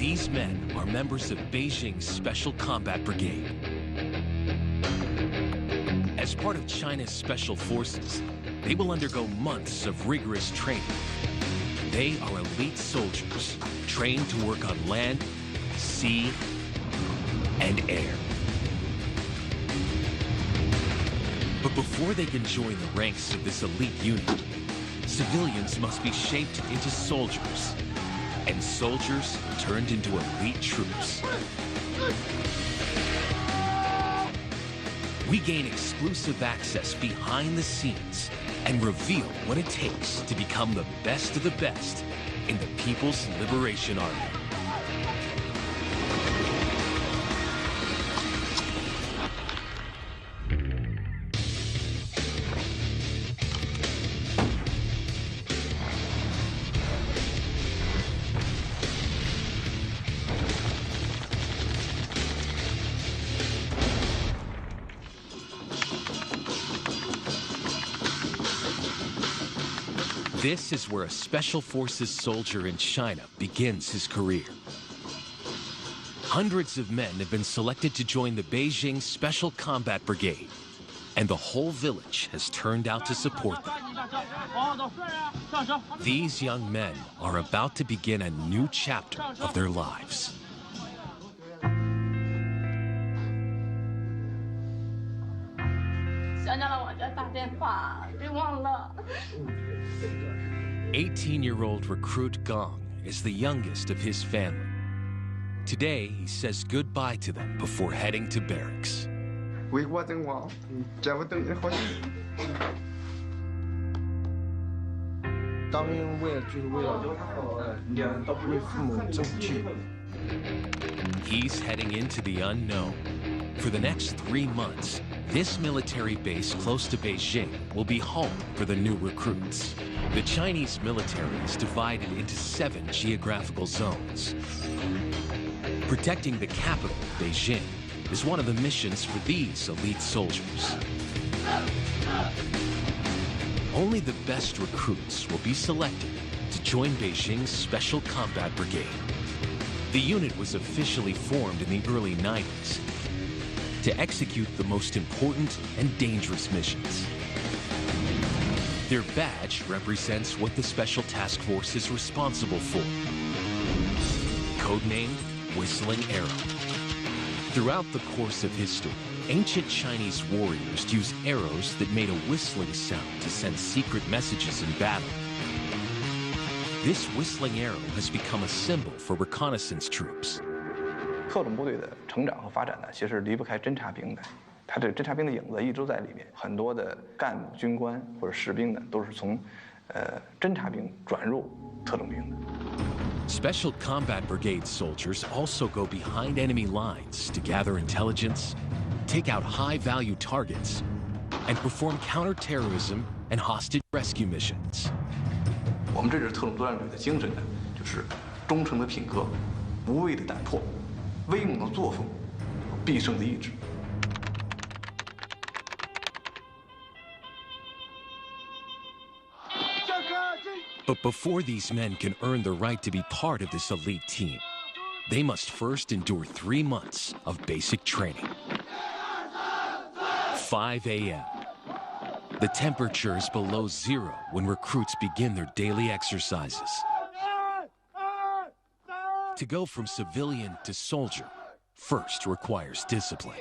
These men are members of Beijing's Special Combat Brigade. As part of China's Special Forces, they will undergo months of rigorous training. They are elite soldiers, trained to work on land, sea, and air. But before they can join the ranks of this elite unit, civilians must be shaped into soldiers, and soldiers turned into elite troops. We gain exclusive access behind the scenes and reveal what it takes to become the best of the best in the People's Liberation Army. This is where a Special Forces soldier in China begins his career. Hundreds of men have been selected to join the Beijing Special Combat Brigade, and the whole village has turned out to support them. These young men are about to begin a new chapter of their lives. "18-year-old recruit Gong is the youngest of his family. Today, he says goodbye to them before heading to barracks. He's heading into the unknown. For the next 3 months, this military base close to Beijing will be home for the new recruits. The Chinese military is divided into 7 geographical zones. Protecting the capital, Beijing, is one of the missions for these elite soldiers. Only the best recruits will be selected to join Beijing's Special Combat Brigade. The unit was officially formed in the early 90s to execute the most important and dangerous missions. Their badge represents what the Special Task Force is responsible for. Codenamed Whistling Arrow. Throughout the course of history, ancient Chinese warriors used arrows that made a whistling sound to send secret messages in battle. This whistling arrow has become a symbol for reconnaissance troops. 特种部队的成长和发展呢，其实离不开侦察兵的，他这侦察兵的影子一直在里面。很多的干部、军官或者士兵呢，都是从侦察兵转入特种兵的。Special Combat Brigade soldiers also go behind enemy lines to gather intelligence, take out high-value targets, and perform counterterrorism and hostage rescue missions. 我们这支特种作战队的精神呢，就是忠诚的品格、无畏的胆魄、威猛的作风、必胜的意志。 But before these men can earn the right to be part of this elite team, they must first endure 3 months of basic training. 5 a.m. The temperature is below 0 when recruits begin their daily exercises. To go from civilian to soldier first requires discipline.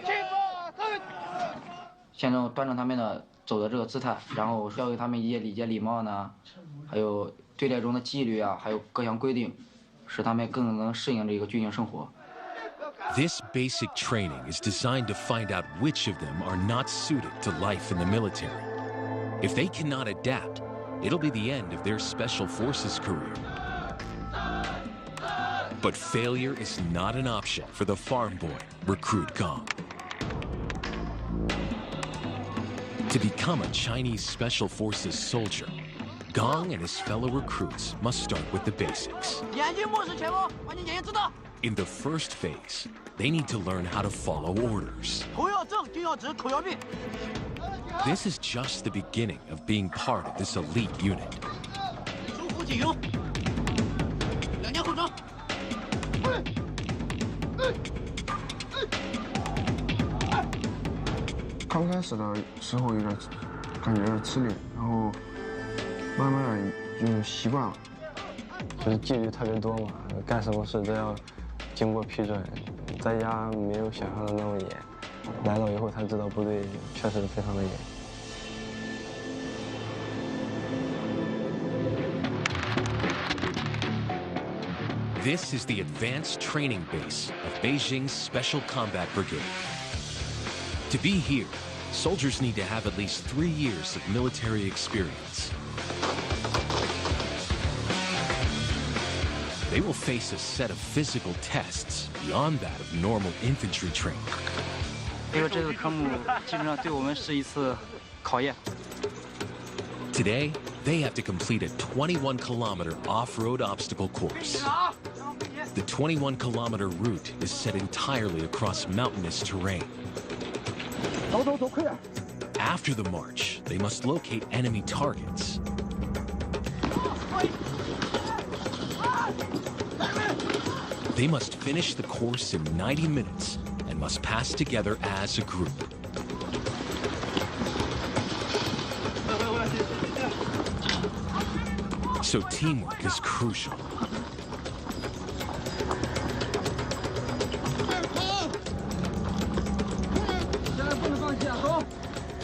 先端正他们的走的这个姿态，然后教给他们一些礼节礼貌呢，还有队列中的纪律啊，还有各项规定，使他们更能适应这个军营生活。 This basic training is designed to find out which of them are not suited to life in the military. If they cannot adapt, it'll be the end of their Special Forces career. But failure is not an option for the farm boy, Recruit Gong. To become a Chinese Special Forces soldier, Gong and his fellow recruits must start with the basics. In the first phase, they need to learn how to follow orders. This is just the beginning of being part of this elite unit. 刚开始的时候有点感觉有点吃力，然后慢慢的就习惯了。就是纪律特别多嘛，干什么事都要经过批准，在家没有想象的那么严，来到以后才知道部队确实非常的严。 This is the advanced training base of Beijing's Special Combat Brigade. To be here, soldiers need to have at least 3 years of military experience. They will face a set of physical tests beyond that of normal infantry training. 因为这个科目基本上对我们是一次考验。 Today, they have to complete a 21-kilometer off-road obstacle course. The 21-kilometer route is set entirely across mountainous terrain. After the march, they must locate enemy targets. They must finish the course in 90 minutes and must pass together as a group. So teamwork is crucial.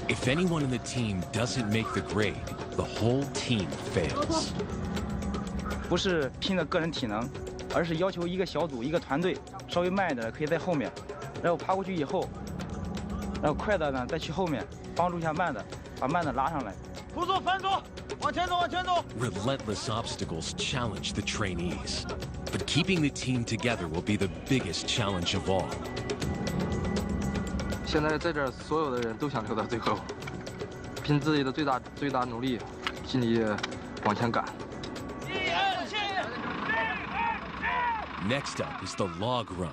If anyone in the team doesn't make the grade, the whole team fails. 不是拼的个人体能，而是要求一个小组、一个团队稍微慢一点可以在后面，然后爬过去以后，然后快的呢再去后面帮助一下慢的，把慢的拉上来。辅助反组，往前走，往前走。 Relentless obstacles challenge the trainees, but keeping the team together will be the biggest challenge of all. 现在在这儿，所有的人都想留到最后，拼自己的最大努力，尽力往前赶。 Next up is the log run.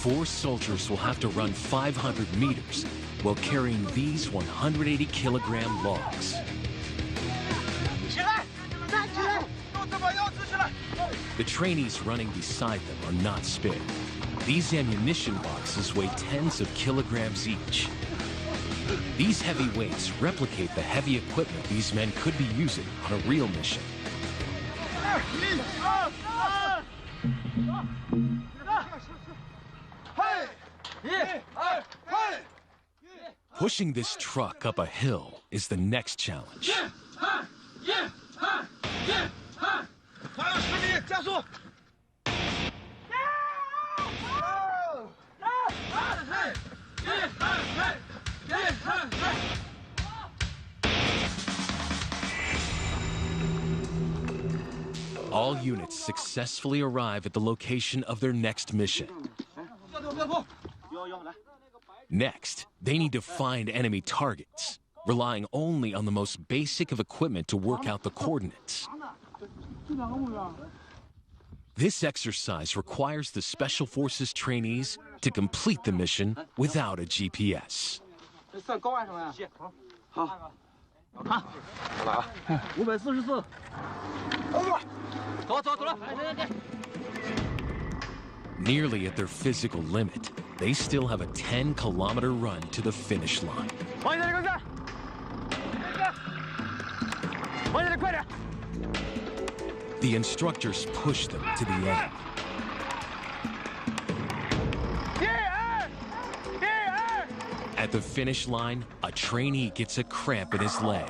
4 soldiers will have to run 500 meters while carrying these 180-kilogram logs. The trainees running beside them are not spared. These ammunition boxes weigh tens of kilograms each. These heavy weights replicate the heavy equipment these men could be using on a real mission. Pushing this truck up a hill is the next challenge. All units successfully arrive at the location of their next mission. Next, they need to find enemy targets, relying only on the most basic of equipment to work out the coordinates. This exercise requires the Special Forces trainees to complete the mission without a GPS. Nearly at their physical limit, they still have a 10-kilometer run to the finish line. The instructors push them to the end. At the finish line, a trainee gets a cramp in his leg.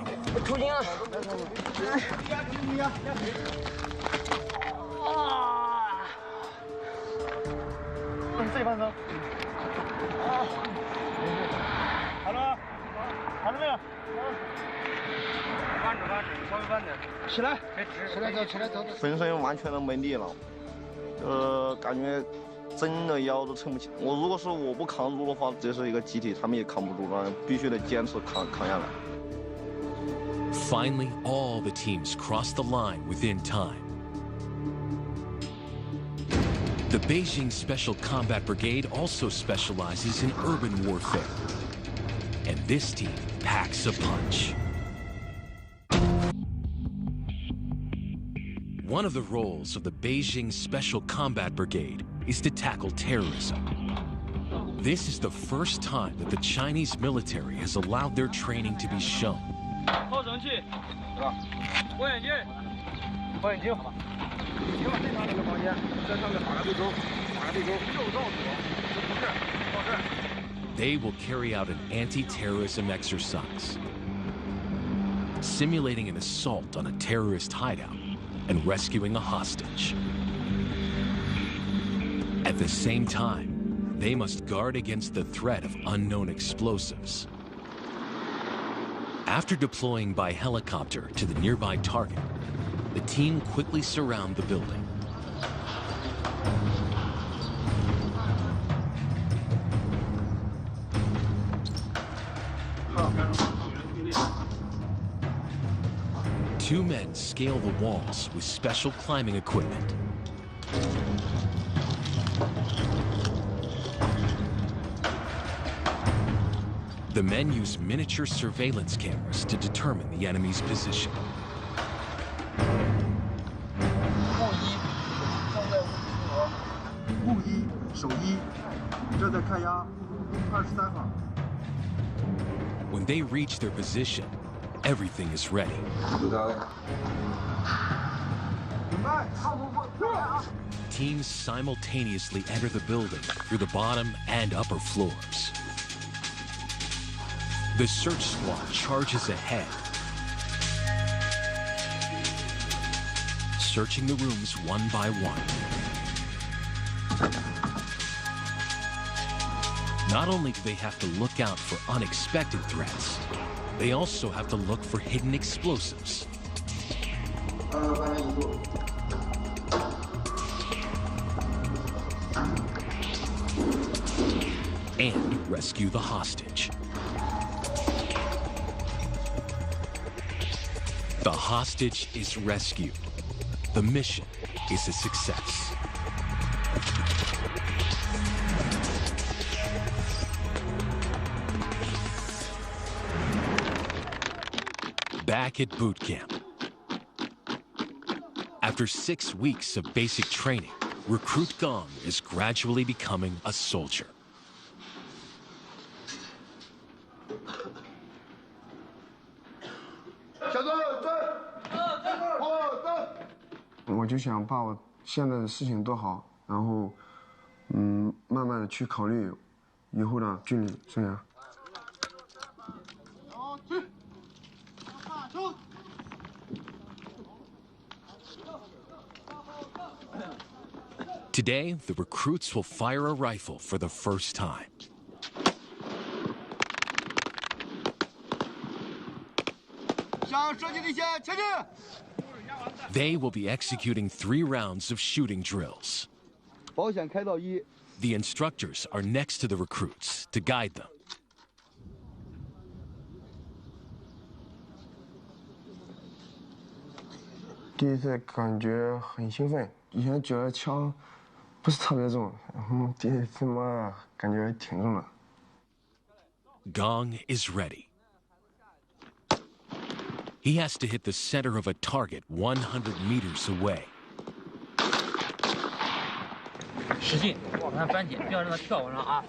浑身完全的没力了，感觉真的腰都撑不起。如果是我不扛住的话，这是一个集体，他们也扛不住了，必须得坚持扛下来。Finally, all the teams cross the line within time. The Beijing Special Combat Brigade also specializes in urban warfare. And this team packs a punch. One of the roles of the Beijing Special Combat Brigade is to tackle terrorism. This is the first time that the Chinese military has allowed their training to be shown. They will carry out an anti-terrorism exercise, simulating an assault on a terrorist hideout and rescuing a hostage. At the same time, they must guard against the threat of unknown explosives. After deploying by helicopter to the nearby target, the team quickly surround the building. Two men scale the walls with special climbing equipment. The men use miniature surveillance cameras to determine the enemy's position. When they reach their position, everything is ready. Teams simultaneously enter the building through the bottom and upper floors. The search squad charges ahead, searching the rooms one by one. Not only do they have to look out for unexpected threats, they also have to look for hidden explosives. And rescue the hostage. The hostage is rescued. The mission is a success. Back at boot camp. After 6 weeks of basic training, recruit Gong is gradually becoming a soldier. 我就想把我现在的事情做好，然后，慢慢的去考虑以后的军旅生涯。 Today, the recruits will fire a rifle for the first time. They will be executing 3 rounds of shooting drills. The instructors are next to the recruits to guide them. 第一次感觉很兴奋，以前觉得枪不是特别重，然后第一次嘛，感觉挺重的。Gong is ready. He has to hit the center of a target 100 meters away. 使劲往上翻起，不要让它跳往上啊。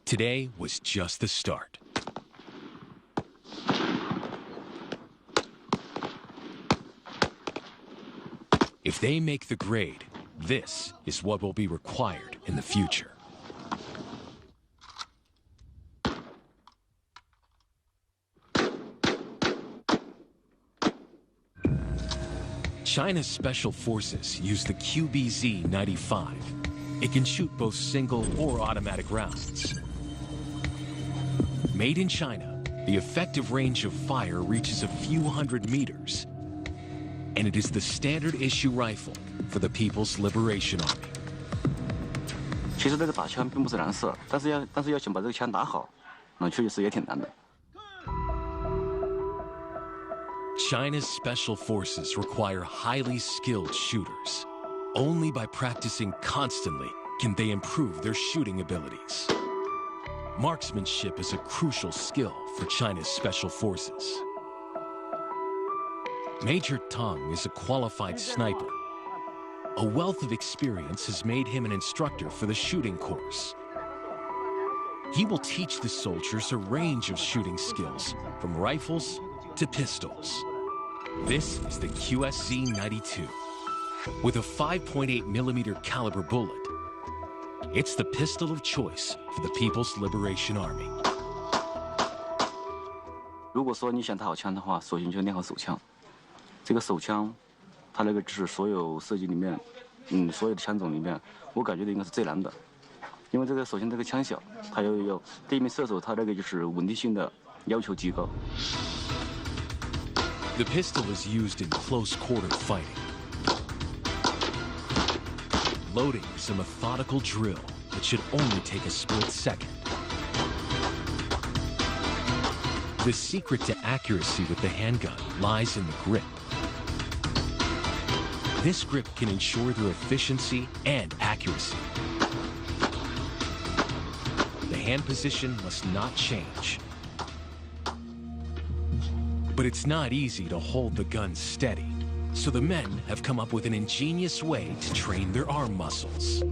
Today was just the start. If they make the grade, this is what will be required in the future. China's special forces use the QBZ-95. It can shoot both single or automatic rounds. Made in China, the effective range of fire reaches a few hundred meters, and it is the standard issue rifle for the People's Liberation Army. 其实这个打枪并不是难事，但是要想把这个枪打好，那确实也挺难的。 China's special forces require highly skilled shooters. Only by practicing constantly can they improve their shooting abilities. Marksmanship is a crucial skill for China's special forces. Major Tang is a qualified sniper. A wealth of experience has made him an instructor for the shooting course. He will teach the soldiers a range of shooting skills, from rifles to pistols. This is the QSZ-92. With a 5.8mm caliber bullet, it's the pistol of choice for the People's Liberation Army. 如果说你想打好枪的话，首先就练好手枪。这个手枪，它那个就是所有射击里面，所有的枪种里面，我感觉的应该是最难的。因为这个首先这个枪小，它有对面射手他那个就是稳定性的要求极高。The pistol is used in close quarter fighting. Loading is a methodical drill that should only take a split second. The secret to accuracy with the handgun lies in the grip. This grip can ensure their efficiency and accuracy. The hand position must not change. But it's not easy to hold the gun steady, so the men have come up with an ingenious way to train their arm muscles. "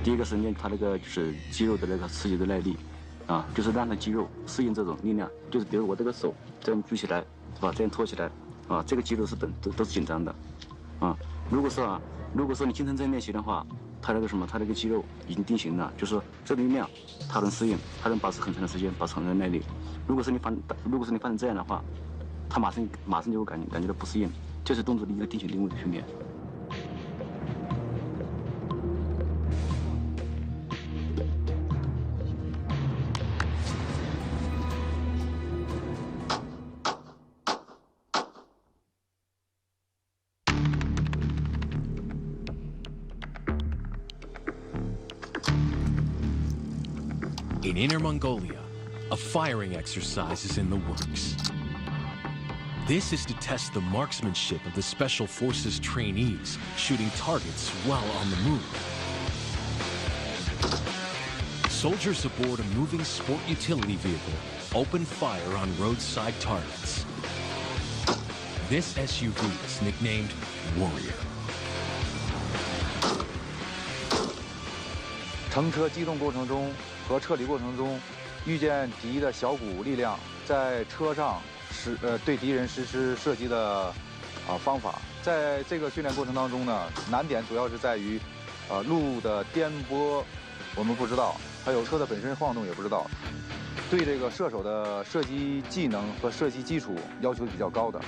第一个是练他那个就是肌肉的那个持久的耐力，就是让他肌肉适应这种力量。就是比如我这个手这样举起来，是吧？这样托起来，这个肌肉是都是紧张的，如果说你经常这样练习的话，他那个肌肉已经定型了，就是说这个力量他能适应，他能保持很长的时间，保持很长的耐力。如果说你放成这样的话，他马上就会感觉到不适应。这是动作的一个定型定位的训练。In Inner Mongolia, a firing exercise is in the works. This is to test the marksmanship of the Special Forces trainees shooting targets while on the move. Soldiers aboard a moving sport utility vehicle open fire on roadside targets. This SUV is nicknamed Warrior. 乘车机动过程中和撤离过程中，遇见敌的小股力量，在车上对敌人实施射击的方法。在这个训练过程当中呢，难点主要是在于路的颠簸我们不知道，还有车的本身晃动也不知道。对这个射手的射击技能和射击基础要求比较高的。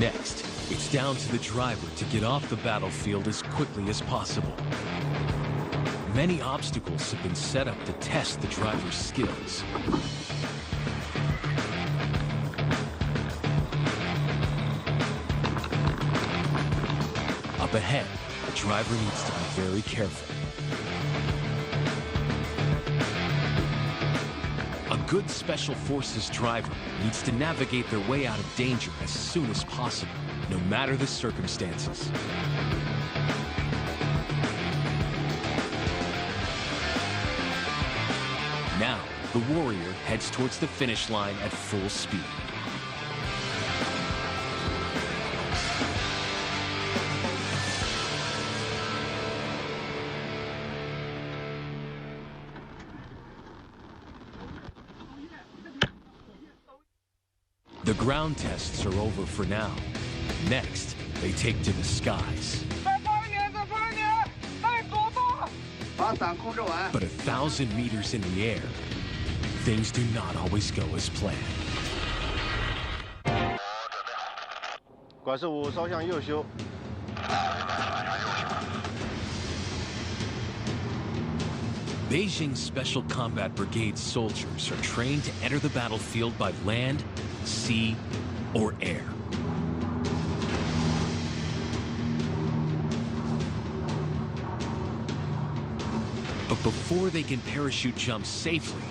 Next, it's down to the driver to get off the battlefield as quickly as possible. Many obstacles have been set up to test the driver's skills. Up ahead, the driver needs to be very careful. A good Special Forces driver needs to navigate their way out of danger as soon as possible, no matter the circumstances. Now, the Warrior heads towards the finish line at full speed. The ground tests are over for now. Next, they take to the skies. But 1,000 meters in the air, things do not always go as planned. 管事物稍向右修。 Beijing Special Combat Brigade soldiers are trained to enter the battlefield by land, sea, or air. But before they can parachute jump safely,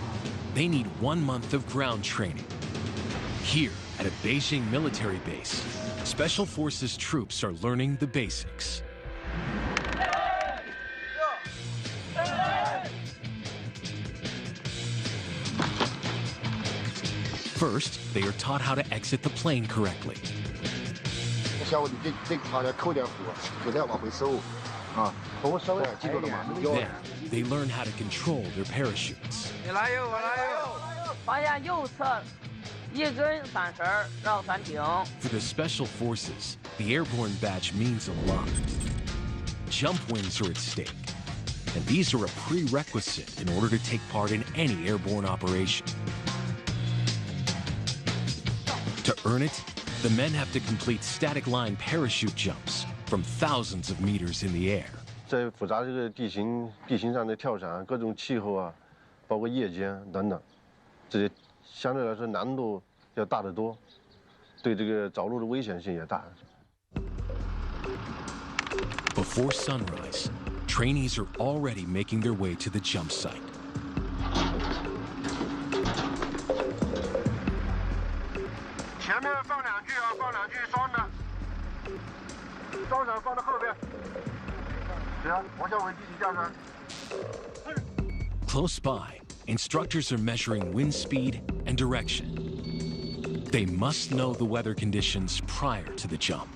they need 1 month of ground training. Here, at a Beijing military base, Special Forces troops are learning the basics. First, they are taught how to exit the plane correctly. Then, they learn how to control their parachutes. For the Special Forces, the airborne badge means a lot. Jump wins are at stake, and these are a prerequisite in order to take part in any airborne operation. To earn it, the men have to complete static line parachute jumps from thousands of meters in the air. 在复杂这个地形上的跳伞，各种气候啊，包括夜间等等，这些相对来说难度要大得多，对这个着陆的危险性也大。Before sunrise, trainees are already making their way to the jump site. 前面放两句啊，放两句双的，双手放到后边。行，往下稳地起架势。Close by, instructors are measuring wind speed and direction. They must know the weather conditions prior to the jump.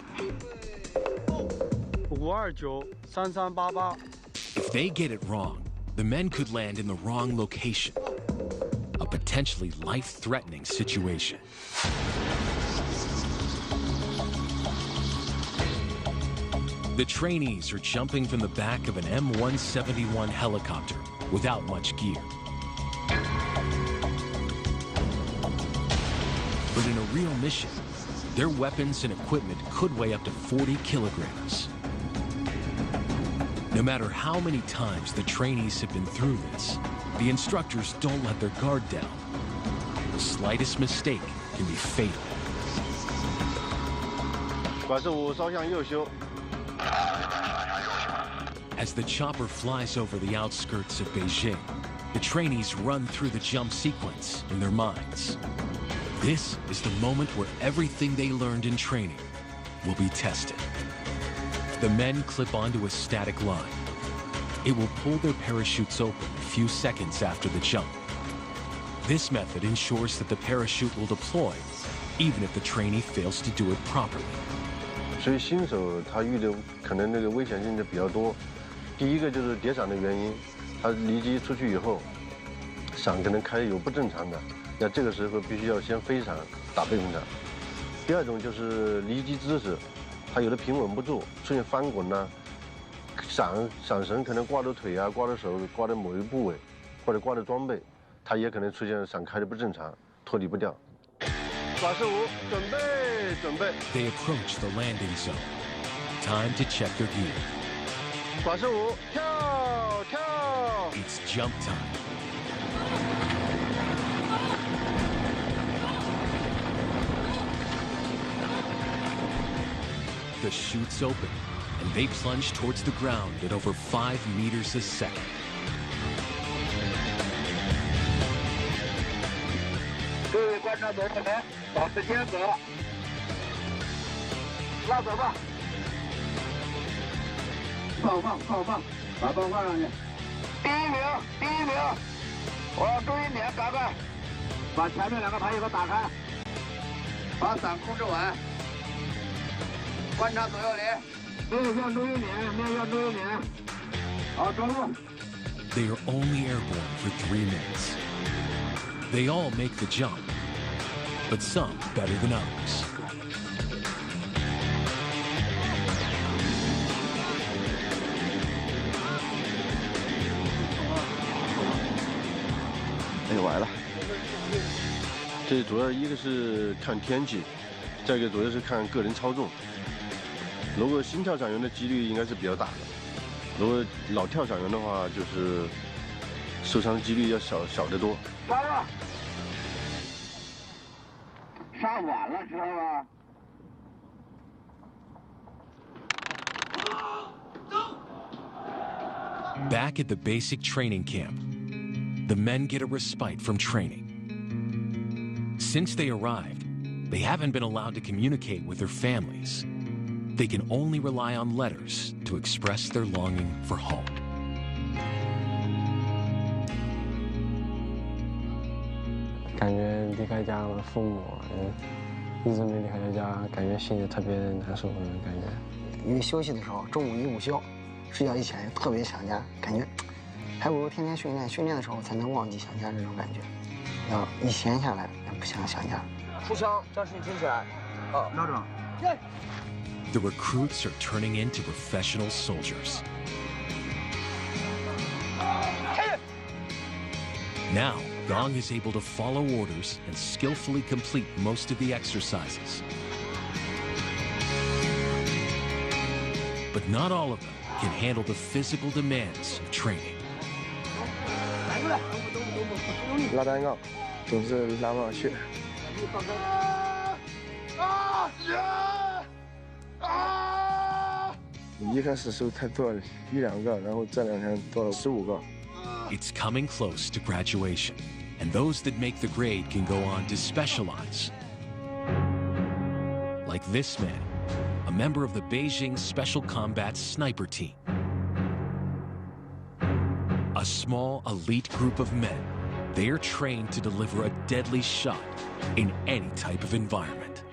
529-3388. If they get it wrong, the men could land in the wrong location. A potentially life-threatening situation. The trainees are jumping from the back of an M171 helicopter without much gear. But in a real mission, their weapons and equipment could weigh up to 40 kilograms. No matter how many times the trainees have been through this, the instructors don't let their guard down. The slightest mistake can be fatal. 管制5稍向右修。 As the chopper flies over the outskirts of Beijing, the trainees run through the jump sequence in their minds. This is the moment where everything they learned in training will be tested. The men clip onto a static line. It will pull their parachutes open a few seconds after the jump. This method ensures that the parachute will deploy, even if the trainee fails to do it properly. 所以新手他遇的可能那个危险性就比较多。第一个就是叠伞的原因，他离机出去以后，伞可能开有不正常的，那这个时候必须要先飞伞打背风伞。第二种就是离机姿势，他有的平稳不住，出现翻滚呢，伞绳可能挂着腿啊，挂着手，挂着某一部位，或者挂着装备，他也可能出现伞开的不正常，脱离不掉。管制5，准备。 They approach the landing zone. Time to check their gear. 管制5，跳。 It's jump time. The chute's open, and they plunge towards the ground at over 5 meters a second. 各位观察者们，保持间隔，拉走吧。放，把棒放上去。第一名，我要注意点，赶快把前面2个排椅子打开，把伞控制稳，观察左右邻，面向注意点，好，着陆。 They are only airborne for 3 minutes. They all make the jump, but some better than others. 哎，崴了。这主要一个是看天气，再一个主要是看个人操纵。如果新跳伞员的几率应该是比较大的，如果老跳伞员的话，就是受伤几率要小得多。上了。上晚了，知道吧？ Back at the basic training camp, the men get a respite from training. Since they arrived, they haven't been allowed to communicate with their families. They can only rely on letters to express their longing for home. 感觉离开家了，父母，一直没离开家，感觉心里特别难受，感觉。因为休息的时候，中午一午休，睡觉一起来特别想家，感觉还不如天天训练，训练的时候才能忘记想家这种感觉。要一闲下来，也不想想家。出枪，将士你听起来。啊，瞄准。 The recruits are turning into professional soldiers. Now, Gong is able to follow orders and skillfully complete most of the exercises. But not all of them can handle the physical demands of training. 拉单杠，总是拉不上去。一开始时候才做1、2个，然后这2天做了15个。 It's coming close to graduation, and those that make the grade can go on to specialize. Like this man, a member of the Beijing Special Combat Sniper Team. A small elite group of men, they are trained to deliver a deadly shot in any type of environment.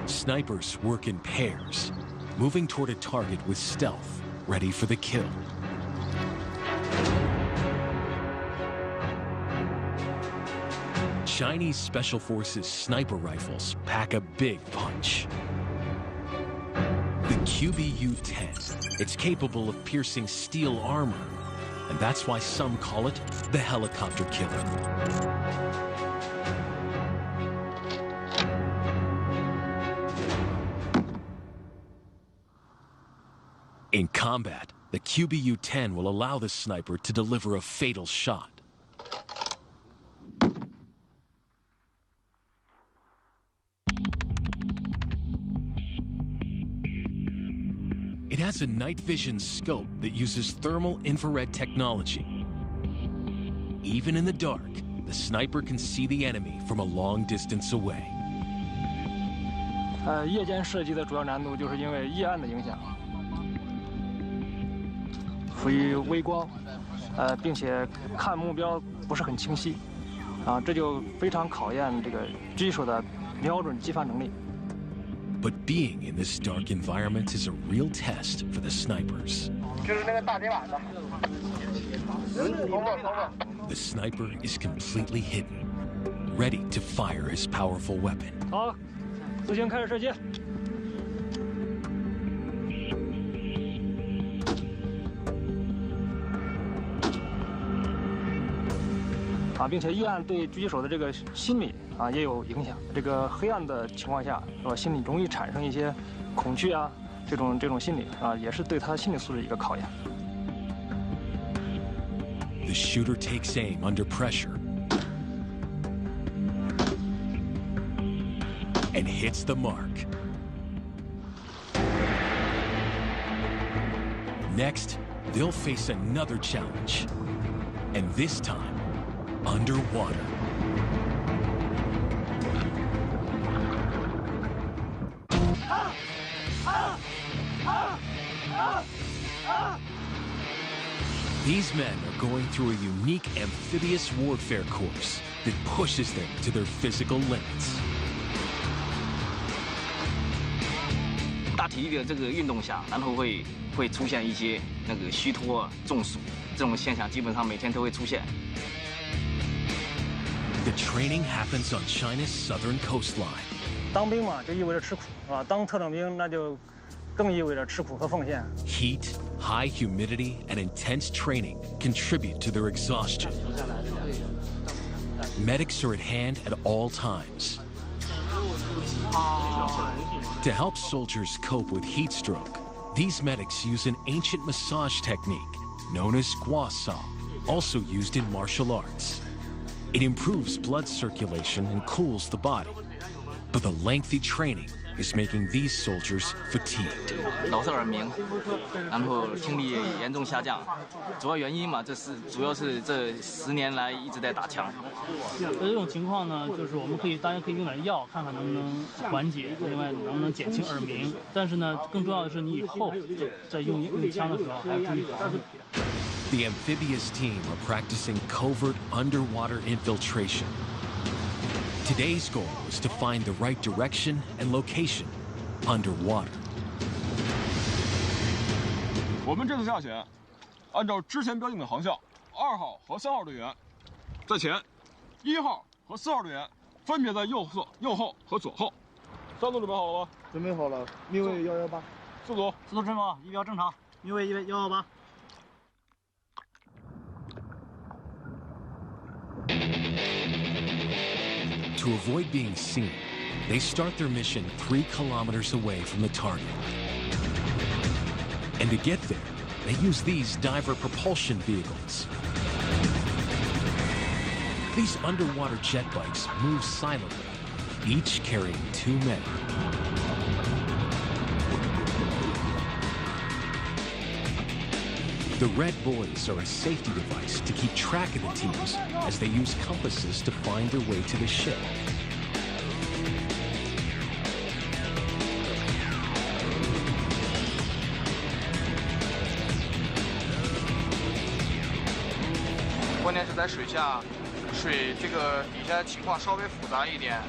Snipers work in pairs, moving toward a target with stealth, ready for the kill. Chinese Special Forces sniper rifles pack a big punch. The QBU-10, it's capable of piercing steel armor, and that's why some call it the helicopter killer. In combat, the QBU-10 will allow the sniper to deliver a fatal shot. It has a night vision scope that uses thermal infrared technology. Even in the dark, the sniper can see the enemy from a long distance away. 夜间射击的主要难度就是因为夜暗的影响，属于微光，并且看目标不是很清晰，这就非常考验这个狙击手的瞄准击发能力。 But being in this dark environment is a real test for the snipers. The sniper is completely hidden, ready to fire his powerful weapon. 好，自行开始射击。并且夜暗对狙击手的这个心理也有影响。这个黑暗的情况下，是吧？心里容易产生一些恐惧这种心理也是对他心理素质一个考验。The shooter takes aim under pressure and hits the mark. Next, they'll face another challenge, and this time, underwater. These men are going through a unique amphibious warfare course that pushes them to their physical limits. 大体力的这个运动下，然后会出现一些那个虚脱、中暑这种现象，基本上每天都会出现。 The training happens on China's southern coastline. 当兵嘛，就意味着吃苦，是吧？当特种兵那就更意味着吃苦和奉献。Heat, high humidity, and intense training contribute to their exhaustion. Medics are at hand at all times. To help soldiers cope with heat stroke, these medics use an ancient massage technique known as gua sa, also used in martial arts. It improves blood circulation and cools the body. But the lengthy training is making these soldiers fatigued. 老是耳鸣，然后听力严重下降，主要原因嘛，主要是这10年来一直在打枪。这种情况呢，就是我们大家可以用点药，看看能不能缓解，另外能不能减轻耳鸣。但是呢，更重要的是你以后在用枪的时候还要注意防护。 The amphibious team are practicing covert underwater infiltration. Today's goal is to find the right direction and location underwater. 我们这次下潜，按照之前标定的航向，2号和3号队员在前，1号和4号队员分别在右侧、右后和左后。3组准备好了吗？准备好了，密位118。4组4组阵亡，仪表正常，密位118。 To avoid being seen, they start their mission 3 kilometers away from the target. And to get there, they use these diver propulsion vehicles. These underwater jet bikes move silently, each carrying 2 men. The red buoys are a safety device to keep track of the teams as they use compasses to find their way to the ship.关键是在水下，水这个底下情况稍微复杂一点，